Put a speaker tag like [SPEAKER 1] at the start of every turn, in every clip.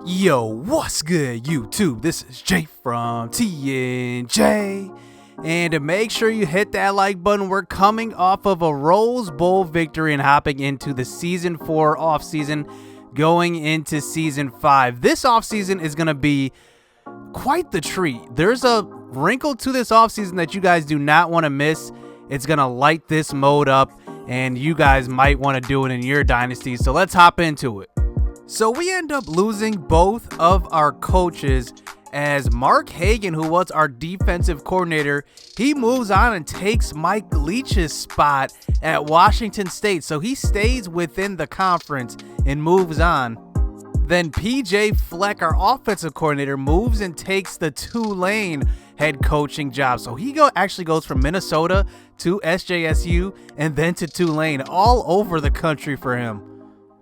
[SPEAKER 1] Yo, what's good, YouTube? This is Jay from TNJ. And to make sure you hit that like button, we're coming off of a Rose Bowl victory and hopping into the Season 4 offseason, going into Season 5. This offseason is going to be quite the treat. There's a wrinkle to this offseason that you guys do not want to miss. It's going to light this mode up, and you guys might want to do it in your dynasty. So let's hop into it. So we end up losing both of our coaches, as Mark Hagan, who was our defensive coordinator, he moves on and takes Mike Leach's spot at Washington State. So he stays within the conference and moves on. Then PJ Fleck, our offensive coordinator, moves and takes the Tulane head coaching job. So he actually goes from Minnesota to SJSU and then to Tulane, all over the country for him.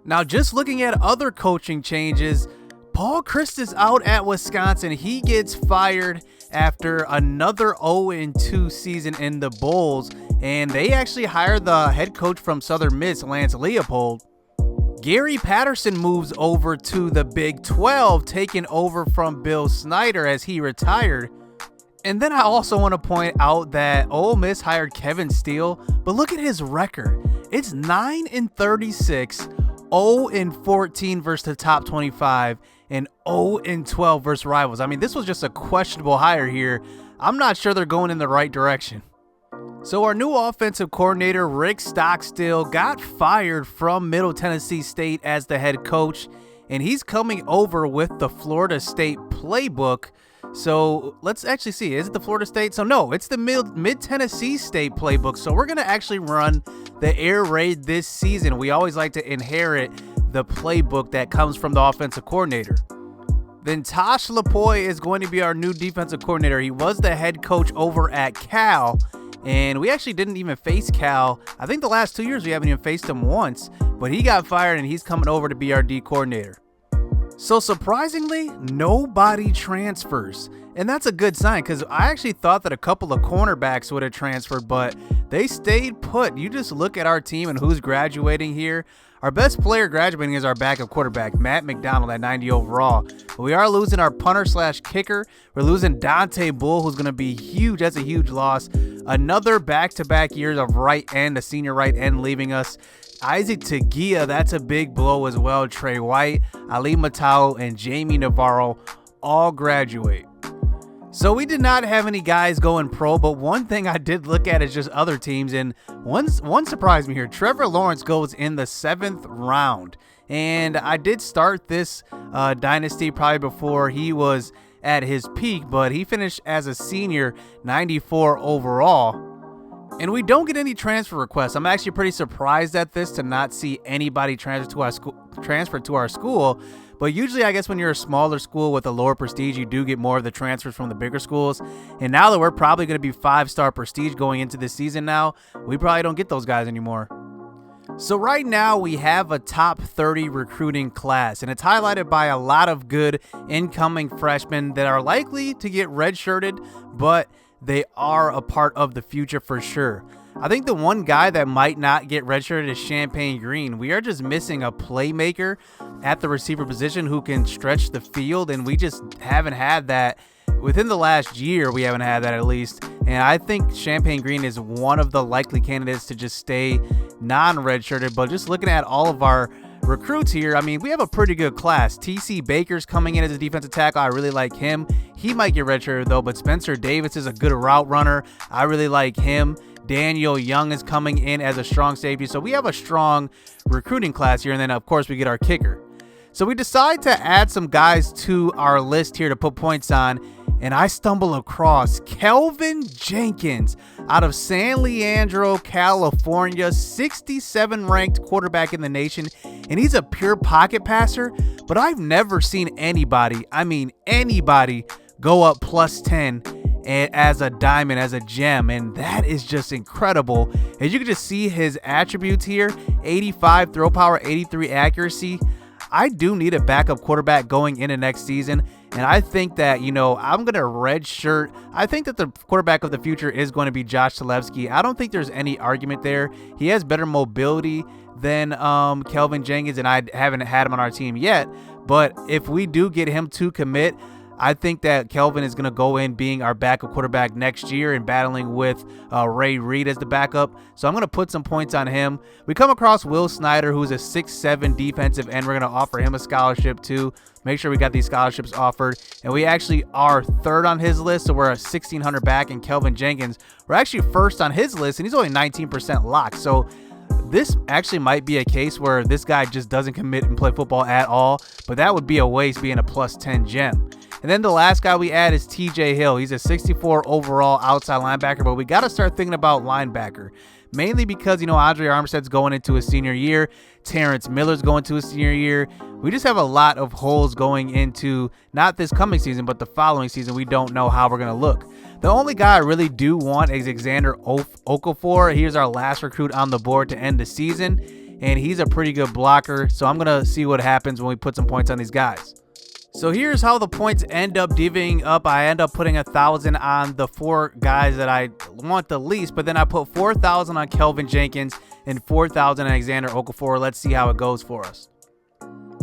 [SPEAKER 1] Now, just looking at other coaching changes, Paul Chryst is out at Wisconsin. He gets fired after another 0-2 season in the Bulls, and they actually hired the head coach from Southern Miss, Lance Leopold. Gary Patterson moves over to the Big 12, taking over from Bill Snyder as he retired. And then I also want to point out that Ole Miss hired Kevin Steele, but look at his record. It's 9-36. 0-14 versus the top 25 and 0-12 versus rivals. I mean, this was just a questionable hire here. I'm not sure they're going in the right direction. So our new offensive coordinator, Rick Stockstill, got fired from Middle Tennessee State as the head coach, and he's coming over with the Florida State playbook. So let's actually see. Is it the Florida State? So no, it's the Mid-Tennessee State playbook. So we're going to actually run the air raid this season. We always like to inherit the playbook that comes from the offensive coordinator. Then Tosh Lapoy is going to be our new defensive coordinator. He was the head coach over at Cal, and we actually didn't even face Cal. I think the last 2 years we haven't even faced him once, but he got fired and he's coming over to be our D coordinator. So surprisingly, nobody transfers, and that's a good sign because I actually thought that a couple of cornerbacks would have transferred, but they stayed put. You just look at our team and who's graduating here. Our best player graduating is our backup quarterback, Matt McDonald, at 90 overall. But we are losing our punter/kicker. We're losing Dante Bull, who's going to be huge. That's a huge loss. Another back-to-back years of right end, a senior right end, leaving us. Isaac Tagia, that's a big blow as well. Trey White, Ali Matau, and Jamie Navarro all graduate. So we did not have any guys going pro, but one thing I did look at is just other teams, and one surprised me here. Trevor Lawrence goes in the 7th round, and I did start this dynasty probably before he was at his peak, but he finished as a senior, 94 overall. And we don't get any transfer requests. I'm actually pretty surprised at this, to not see anybody transfer to our school. But usually, I guess when you're a smaller school with a lower prestige, you do get more of the transfers from the bigger schools. And now that we're probably going to be 5-star prestige going into this season now, we probably don't get those guys anymore. So right now we have a top 30 recruiting class, and it's highlighted by a lot of good incoming freshmen that are likely to get redshirted, but they are a part of the future for sure. I think the one guy that might not get redshirted is Champagne Green. We are just missing a playmaker at the receiver position who can stretch the field, and we just haven't had that. Within the last year, we haven't had that at least. And I think Champagne Green is one of the likely candidates to just stay non-redshirted. But just looking at all of our recruits here, I mean, we have a pretty good class. TC Baker's coming in as a defensive tackle. I really like him. He might get redshirted though, but Spencer Davis is a good route runner. I really like him. Daniel Young is coming in as a strong safety. So we have a strong recruiting class here. And then, of course, we get our kicker. So we decide to add some guys to our list here to put points on. And I stumble across Kelvin Jenkins out of San Leandro, California, 67 ranked quarterback in the nation. And he's a pure pocket passer, but I've never seen anybody, go up plus 10 as a diamond, as a gem, and that is just incredible. As you can just see his attributes here, 85 throw power, 83 accuracy. I do need a backup quarterback going into next season, and I think that, I'm going to redshirt. I think that the quarterback of the future is going to be Josh Talevsky. I don't think there's any argument there. He has better mobility than Kelvin Jenkins, and I haven't had him on our team yet. But if we do get him to commit, I think that Kelvin is going to go in being our backup quarterback next year and battling with Ray Reed as the backup. So I'm going to put some points on him. We come across Will Snyder, who's a 6'7" defensive end. We're going to offer him a scholarship too. Make sure we got these scholarships offered. And we actually are third on his list, so we're a 1,600 back. And Kelvin Jenkins, we're actually first on his list, and he's only 19% locked. So this actually might be a case where this guy just doesn't commit and play football at all, but that would be a waste being a +10 gem. And then the last guy we add is TJ Hill. He's a 64 overall outside linebacker, but we got to start thinking about linebacker. Mainly because, Andre Armstead's going into his senior year. Terrence Miller's going to his senior year. We just have a lot of holes going into not this coming season, but the following season. We don't know how we're going to look. The only guy I really do want is Xander Okafor. He's our last recruit on the board to end the season, and he's a pretty good blocker. So I'm going to see what happens when we put some points on these guys. So here's how the points end up divvying up. I end up putting 1,000 on the 4 guys that I want the least, but then I put 4,000 on Kelvin Jenkins and 4,000 on Xander Okafor. Let's see how it goes for us.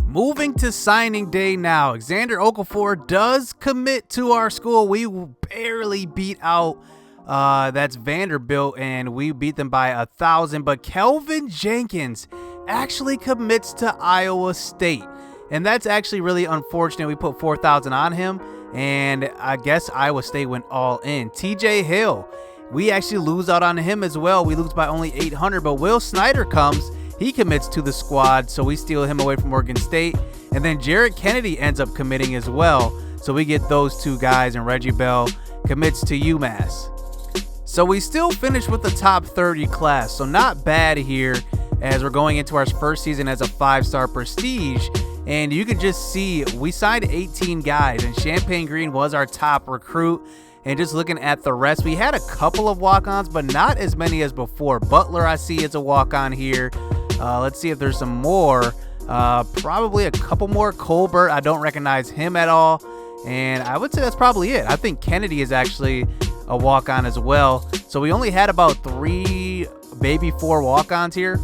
[SPEAKER 1] Moving to signing day now. Xander Okafor does commit to our school. We barely beat out that's Vanderbilt, and we beat them by 1,000. But Kelvin Jenkins actually commits to Iowa State. And that's actually really unfortunate. We put 4,000 on him, and I guess Iowa State went all in. TJ Hill, we actually lose out on him as well. We lose by only 800, but Will Snyder comes. He commits to the squad, so we steal him away from Oregon State. And then Jarrett Kennedy ends up committing as well, so we get those 2 guys, and Reggie Bell commits to UMass. So we still finish with the top 30 class, so not bad here as we're going into our first season as a 5-star prestige. And you can just see we signed 18 guys, and Champagne Green was our top recruit. And just looking at the rest, we had a couple of walk-ons, but not as many as before. Butler, I see, is a walk-on here. Let's see if there's some more. Probably a couple more. Colbert, I don't recognize him at all. And I would say that's probably it. I think Kennedy is actually a walk-on as well. So we only had about 3, maybe 4 walk-ons here.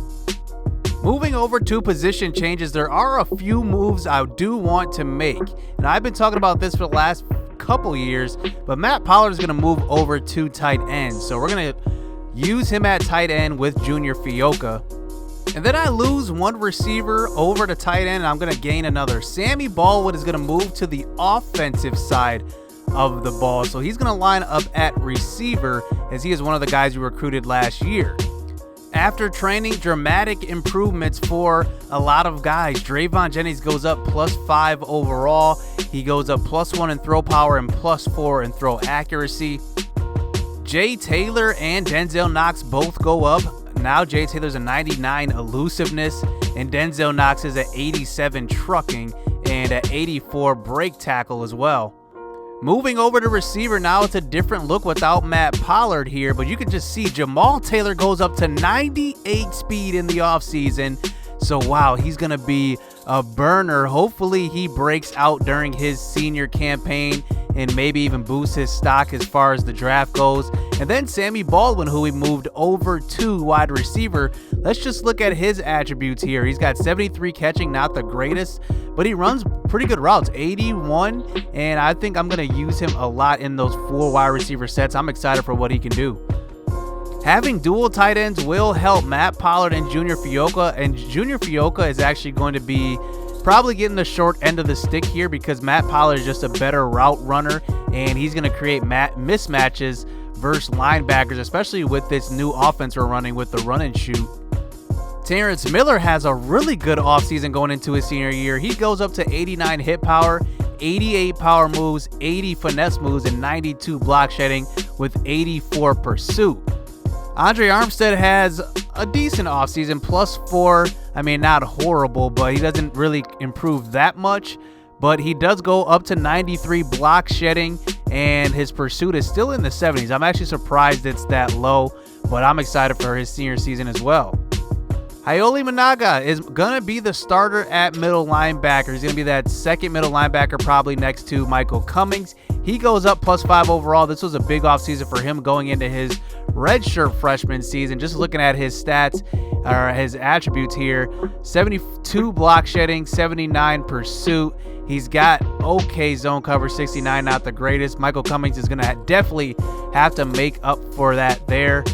[SPEAKER 1] Moving over to position changes, there are a few moves I do want to make. And I've been talking about this for the last couple years, but Matt Pollard is going to move over to tight end. So we're going to use him at tight end with Junior Fioka. And then I lose 1 receiver over to tight end, and I'm going to gain another. Sammy Baldwin is going to move to the offensive side of the ball. So he's going to line up at receiver, as he is one of the guys we recruited last year. After training, dramatic improvements for a lot of guys. Drayvon Jennings goes up +5 overall. He goes up +1 in throw power and +4 in throw accuracy. Jay Taylor and Denzel Knox both go up. Now Jay Taylor's a 99 elusiveness, and Denzel Knox is at 87 trucking and at 84 break tackle as well. Moving over to receiver, now it's a different look without Matt Pollard here, but you can just see Jamal Taylor goes up to 98 speed in the offseason. So, wow, he's going to be a burner. Hopefully he breaks out during his senior campaign and maybe even boosts his stock as far as the draft goes. And then Sammy Baldwin, who we moved over to wide receiver. Let's just look at his attributes here. He's got 73 catching, not the greatest, but he runs pretty good routes, 81, and I think I'm going to use him a lot in those 4 wide receiver sets. I'm excited for what he can do. Having dual tight ends will help Matt Pollard and Junior Fioka, and Junior Fioka is actually going to be probably getting the short end of the stick here because Matt Pollard is just a better route runner, and he's going to create mismatches versus linebackers, especially with this new offense we're running with the run and shoot. Terrence Miller has a really good offseason going into his senior year. He goes up to 89 hit power, 88 power moves, 80 finesse moves, and 92 block shedding with 84 pursuit. Andre Armstead has a decent offseason, +4. I mean, not horrible, but he doesn't really improve that much. But he does go up to 93 block shedding, and his pursuit is still in the 70s. I'm actually surprised it's that low, but I'm excited for his senior season as well. Hayoli Managa is going to be the starter at middle linebacker. He's going to be that second middle linebacker, probably next to Michael Cummings. He goes up +5 overall. This was a big offseason for him going into his redshirt freshman season. Just looking at his stats, or his attributes here: 72 block shedding, 79 pursuit. He's got okay zone cover, 69, not the greatest. Michael Cummings is going to definitely have to make up for that there.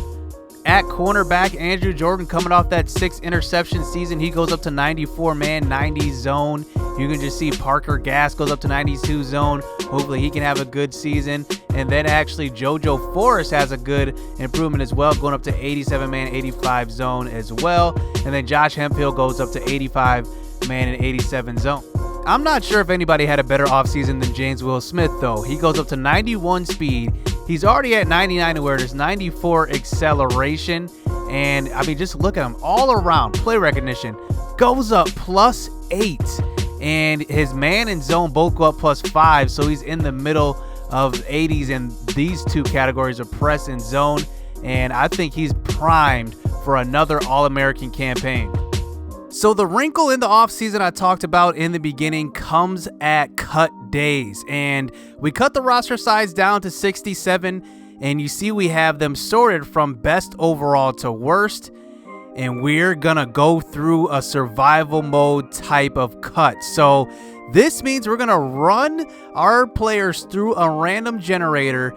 [SPEAKER 1] At cornerback, Andrew Jordan, coming off that 6 interception season, he goes up to 94 man, 90 zone. You can just see Parker Gass goes up to 92 zone. Hopefully he can have a good season. And then actually JoJo Forrest has a good improvement as well, going up to 87 man, 85 zone as well. And then Josh Hemphill goes up to 85 man and 87 zone. I'm not sure if anybody had a better offseason than James Will Smith, though. He goes up to 91 speed. He's already at 99 awareness, 94 acceleration. And, I mean, just look at him all around. Play recognition goes up +8. And his man and zone both go up +5. So he's in the middle of 80s in these two categories of press and zone. And I think he's primed for another All-American campaign. So the wrinkle in the offseason I talked about in the beginning comes at cut days. And we cut the roster size down to 67. And you see we have them sorted from best overall to worst. And we're going to go through a survival mode type of cut. So this means we're going to run our players through a random generator.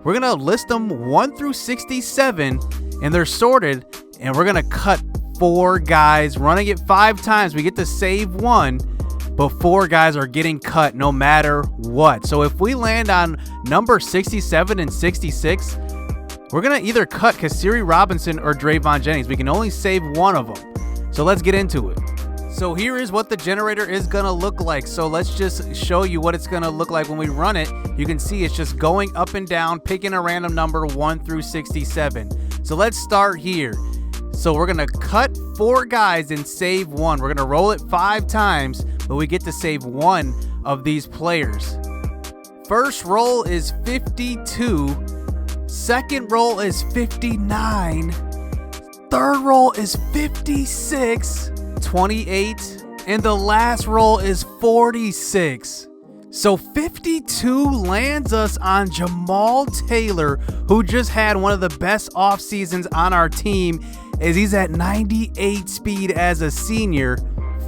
[SPEAKER 1] We're going to list them 1 through 67. And they're sorted. And we're going to cut 4 guys, running it 5 times. We get to save 1, but 4 guys are getting cut no matter what. So if we land on number 67 and 66, we're going to either cut Kasiri Robinson or Drayvon Jennings. We can only save 1 of them. So let's get into it. So here is what the generator is going to look like. So let's just show you what it's going to look like when we run it. You can see it's just going up and down, picking a random number 1 through 67. So let's start here. So we're going to cut 4 guys and save 1. We're going to roll it 5 times, but we get to save 1 of these players. First roll is 52. Second roll is 59. Third roll is 56, 28. And the last roll is 46. So 52 lands us on Jamal Taylor, who just had one of the best off seasons on our team, as he's at 98 speed as a senior.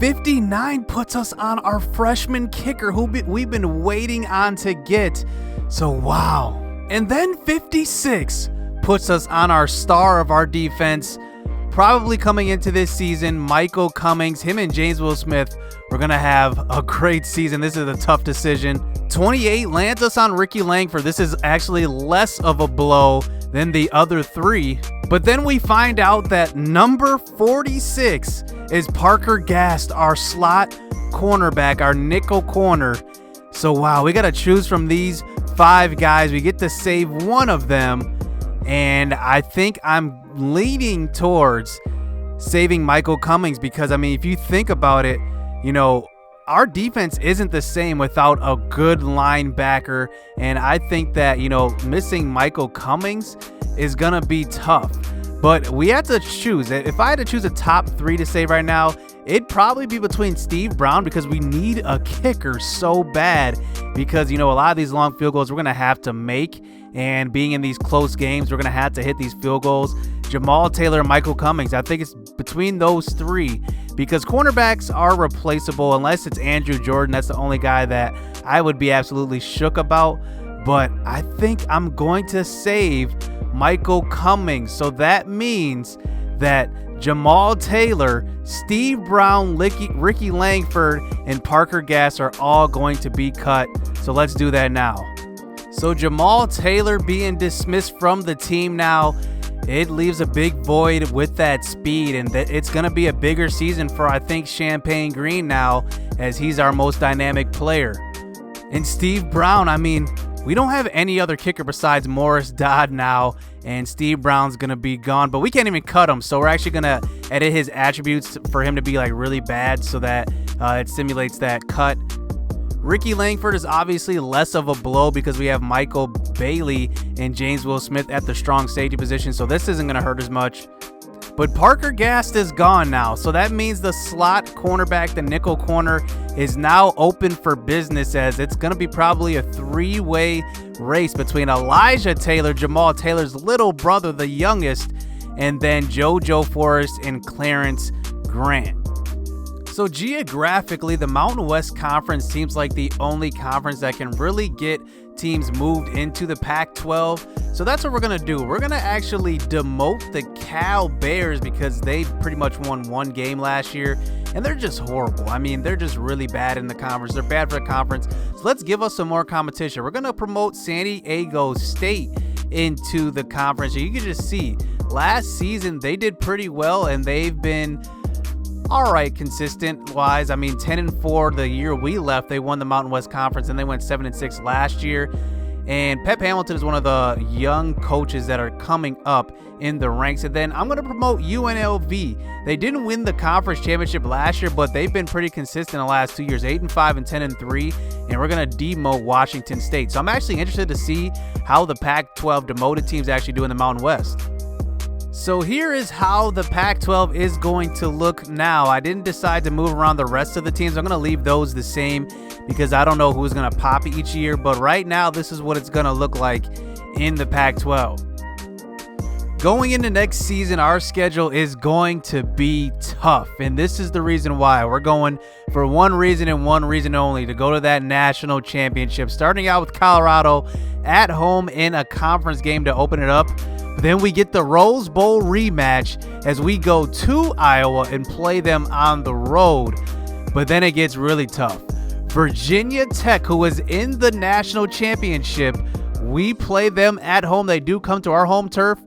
[SPEAKER 1] 59 puts us on our freshman kicker, who we've been waiting on to get. So wow. And then 56 puts us on our star of our defense, probably coming into this season, Michael Cummings. Him and James Will Smith, we're going to have a great season. This is a tough decision. 28 lands us on Ricky Langford. This is actually less of a blow than the other 3. But then we find out that number 46 is Parker Gass, our slot cornerback, our nickel corner. So wow, we got to choose from these 5 guys. We get to save 1 of them. And I think I'm leaning towards saving Michael Cummings because, I mean, if you think about it, you know, our defense isn't the same without a good linebacker. And I think that, you know, missing Michael Cummings is going to be tough. But we have to choose. If I had to choose a top 3 to save right now, it'd probably be between Steve Brown, because we need a kicker so bad, because, you know, a lot of these long field goals we're going to have to make. And being in these close games, we're going to have to hit these field goals. Jamal Taylor and Michael Cummings, I think it's between those 3, because cornerbacks are replaceable unless it's Andrew Jordan. That's the only guy that I would be absolutely shook about. But I think I'm going to save Michael Cummings. So that means that Jamal Taylor, Steve Brown, Ricky Langford, and Parker Gass are all going to be cut. So let's do that now. So Jamal Taylor being dismissed from the team now, it leaves a big void with that speed, and it's going to be a bigger season for, I think, Champagne Green now, as he's our most dynamic player. And Steve Brown, I mean, we don't have any other kicker besides Morris Dodd now, and Steve Brown's going to be gone, but we can't even cut him. So we're actually going to edit his attributes for him to be like really bad so that it simulates that cut. Ricky Langford is obviously less of a blow because we have Michael Bailey and James Will Smith at the strong safety position, so this isn't going to hurt as much. But Parker Gass is gone now, so that means the slot cornerback, the nickel corner, is now open for business, as it's going to be probably a 3-way race between Elijah Taylor, Jamal Taylor's little brother, the youngest, and then JoJo Forrest and Clarence Grant. So geographically, the Mountain West Conference seems like the only conference that can really get teams moved into the Pac-12. So that's what we're going to do. We're going to actually demote the Cal Bears because they pretty much won one game last year, and they're just horrible. I mean, they're just really bad in the conference. They're bad for the conference. So let's give us some more competition. We're going to promote San Diego State into the conference. You can just see last season they did pretty well, and they've been all right consistent wise. I mean, 10-4 the year we left. They won the Mountain West Conference, and they went 7-6 last year. And Pep Hamilton is one of the young coaches that are coming up in the ranks. And then I'm going to promote UNLV. They didn't win the conference championship last year, but they've been pretty consistent the last 2 years, 8-5 and 10-3. And we're going to demote Washington State. So I'm actually interested to see how the Pac-12 demoted teams actually do in the Mountain West. So here is how the Pac-12 is going to look now. I didn't decide to move around the rest of the teams. I'm going to leave those the same because I don't know who's going to pop each year. But right now, this is what it's going to look like in the Pac-12. Going into next season, our schedule is going to be tough. And this is the reason why. We're going for one reason and one reason only, to go to that national championship. Starting out with Colorado at home in a conference game to open it up. Then we get the Rose Bowl rematch as we go to Iowa and play them on the road. But then it gets really tough. Virginia Tech, who is in the national championship, we play them at home. They do come to our home turf,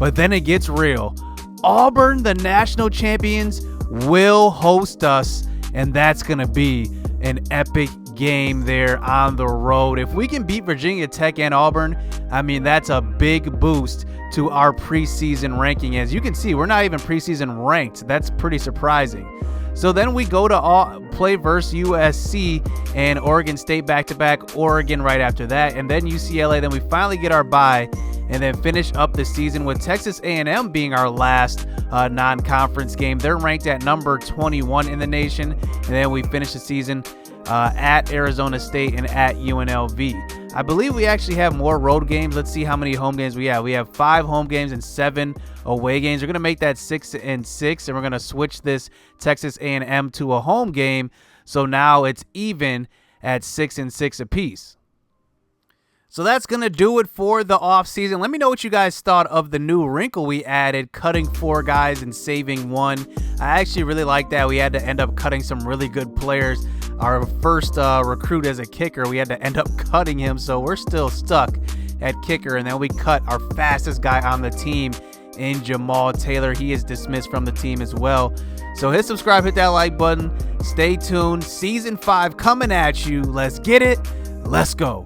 [SPEAKER 1] but then it gets real. Auburn, the national champions, will host us, and that's going to be an epic game there on the road. If we can beat Virginia Tech and Auburn, I mean, that's a big boost to our preseason ranking. As you can see, we're not even preseason ranked. That's pretty surprising. So then we go to play versus USC and Oregon State back-to-back, Oregon right after that, and then UCLA. Then we finally get our bye and then finish up the season with Texas A&M being our last non-conference game. They're ranked at number 21 in the nation, and then we finish the season at Arizona State and at UNLV. I believe we actually have more road games. Let's see how many home games we have. We have 5 home games and 7 away games. We're going to make that 6-6, and we're going to switch this Texas A&M to a home game. So now it's even at 6-6 apiece. So that's going to do it for the offseason. Let me know what you guys thought of the new wrinkle we added, cutting 4 guys and saving 1. I actually really like that. We had to end up cutting some really good players. Our first recruit as a kicker, we had to end up cutting him, so we're still stuck at kicker. And then we cut our fastest guy on the team in Jamal Taylor. He is dismissed from the team as well. So hit subscribe, hit that like button. Stay tuned. Season 5 coming at you. Let's get it. Let's go.